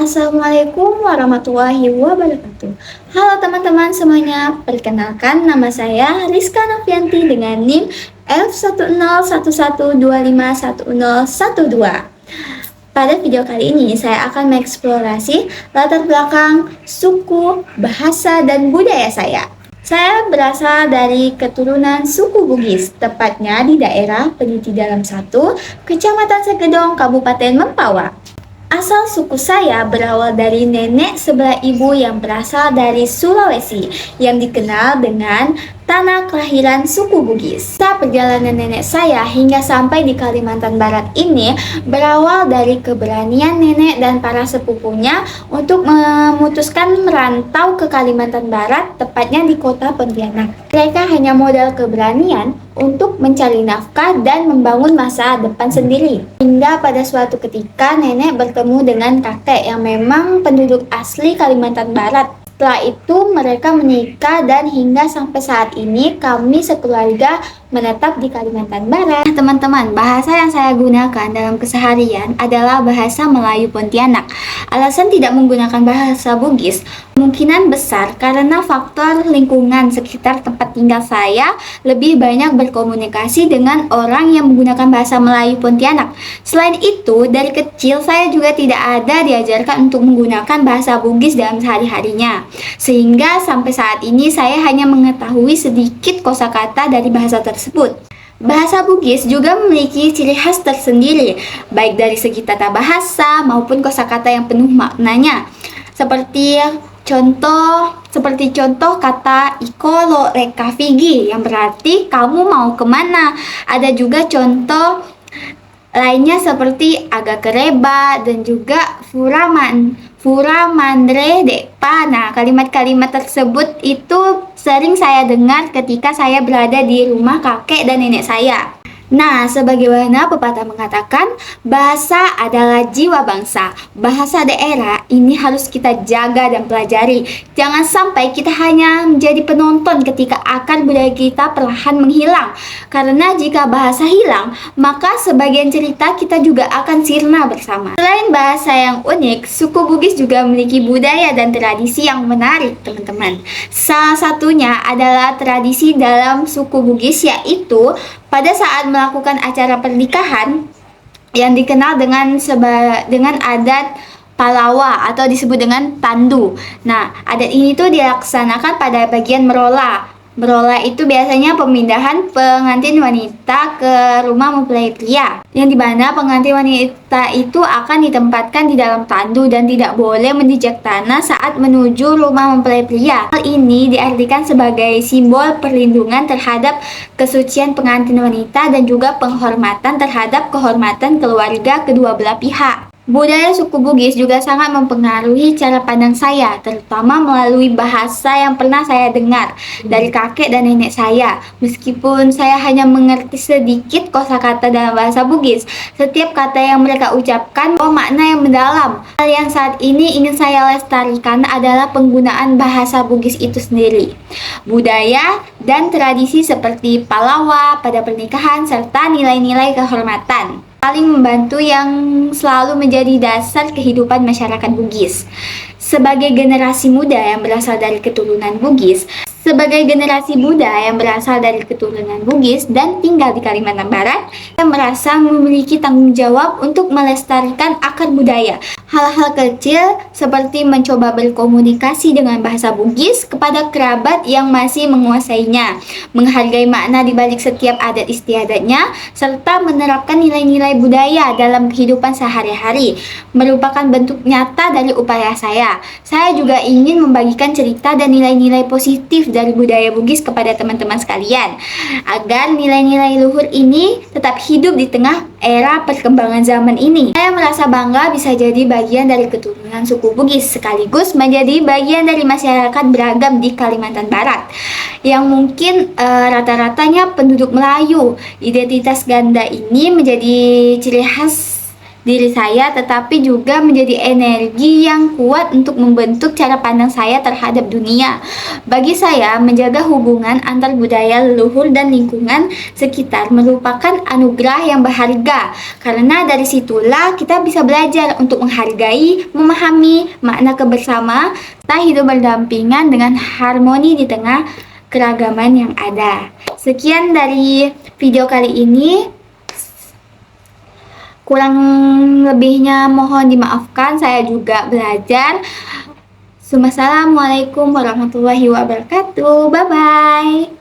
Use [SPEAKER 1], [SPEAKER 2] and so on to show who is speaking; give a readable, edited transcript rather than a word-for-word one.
[SPEAKER 1] Assalamualaikum warahmatullahi wabarakatuh. Halo teman-teman semuanya, perkenalkan nama saya Rizka Novianti dengan NIM F1011251012. Pada video kali ini saya akan mengeksplorasi latar belakang suku, bahasa, dan budaya saya. Saya berasal dari keturunan suku Bugis, tepatnya di daerah Peniti Dalam 1, Kecamatan Segedong, Kabupaten Mempawah. Asal suku saya berawal dari nenek sebelah ibu yang berasal dari Sulawesi yang dikenal dengan tanah kelahiran suku Bugis. Perjalanan nenek saya hingga sampai di Kalimantan Barat ini berawal dari keberanian nenek dan para sepupunya untuk memutuskan merantau ke Kalimantan Barat, tepatnya di kota Pontianak. Mereka hanya modal keberanian untuk mencari nafkah dan membangun masa depan sendiri. Hingga pada suatu ketika nenek bertemu dengan kakek yang memang penduduk asli Kalimantan Barat. Setelah itu mereka menikah dan hingga sampai saat ini kami sekeluarga menetap di Kalimantan Barat. Teman-teman, bahasa yang saya gunakan dalam keseharian adalah bahasa Melayu Pontianak. Alasan tidak menggunakan bahasa Bugis kemungkinan besar karena faktor lingkungan sekitar tempat tinggal saya lebih banyak berkomunikasi dengan orang yang menggunakan bahasa Melayu Pontianak. Selain itu, dari kecil saya juga tidak ada diajarkan untuk menggunakan bahasa Bugis dalam sehari-harinya. Sehingga sampai saat ini saya hanya mengetahui sedikit kosakata dari bahasa tersebut. Bahasa Bugis juga memiliki ciri khas tersendiri, baik dari segi tata bahasa maupun kosakata yang penuh maknanya. Seperti contoh kata iko lo reka figi yang berarti kamu mau kemana. Ada juga contoh lainnya seperti aga kereba dan juga furamandre depa. Nah, kalimat-kalimat tersebut itu sering saya dengar ketika saya berada di rumah kakek dan nenek saya. Nah, sebagaimana pepatah mengatakan, bahasa adalah jiwa bangsa. Bahasa daerah ini harus kita jaga dan pelajari. Jangan sampai kita hanya menjadi penonton ketika akar budaya kita perlahan menghilang. Karena jika bahasa hilang, maka sebagian cerita kita juga akan sirna bersama. Selain bahasa yang unik, suku Bugis juga memiliki budaya dan tradisi yang menarik, teman-teman. Salah satunya adalah tradisi dalam suku Bugis, yaitu pada saat melakukan acara pernikahan yang dikenal dengan adat Palawa atau disebut dengan Tandu. Nah, adat ini tuh dilaksanakan pada bagian merola. Merola itu biasanya pemindahan pengantin wanita ke rumah mempelai pria, yang dimana pengantin wanita itu akan ditempatkan di dalam tandu dan tidak boleh menginjak tanah saat menuju rumah mempelai pria. Hal ini diartikan sebagai simbol perlindungan terhadap kesucian pengantin wanita dan juga penghormatan terhadap kehormatan keluarga kedua belah pihak. Budaya suku Bugis juga sangat mempengaruhi cara pandang saya, terutama melalui bahasa yang pernah saya dengar dari kakek dan nenek saya. Meskipun saya hanya mengerti sedikit kosakata dalam bahasa Bugis, setiap kata yang mereka ucapkan membawa makna yang mendalam. Hal yang saat ini ingin saya lestarikan adalah penggunaan bahasa Bugis itu sendiri. Budaya dan tradisi seperti palawa pada pernikahan serta nilai-nilai kehormatan saling membantu yang selalu menjadi dasar kehidupan masyarakat Bugis. Sebagai generasi muda yang berasal dari keturunan Bugis dan tinggal di Kalimantan Barat, saya merasa memiliki tanggung jawab untuk melestarikan akar budaya. Hal-hal kecil seperti mencoba berkomunikasi dengan bahasa Bugis kepada kerabat yang masih menguasainya, menghargai makna di balik setiap adat istiadatnya, serta menerapkan nilai-nilai budaya dalam kehidupan sehari-hari, merupakan bentuk nyata dari upaya saya. Saya juga ingin membagikan cerita dan nilai-nilai positif dari budaya Bugis kepada teman-teman sekalian, agar nilai-nilai luhur ini tetap hidup di tengah era perkembangan zaman ini. Saya merasa bangga bisa jadi bagian dari keturunan suku Bugis, sekaligus menjadi bagian dari masyarakat beragam di Kalimantan Barat, yang mungkin rata-ratanya penduduk Melayu. Identitas ganda ini menjadi ciri khas diri saya, tetapi juga menjadi energi yang kuat untuk membentuk cara pandang saya terhadap dunia. Bagi saya, menjaga hubungan antar budaya leluhur dan lingkungan sekitar merupakan anugerah yang berharga, karena dari situlah kita bisa belajar untuk menghargai, memahami makna kebersamaan, serta hidup berdampingan dengan harmoni di tengah keragaman yang ada. Sekian dari video kali ini. Kurang lebihnya mohon dimaafkan, saya juga belajar. Assalamualaikum warahmatullahi wabarakatuh. Bye bye.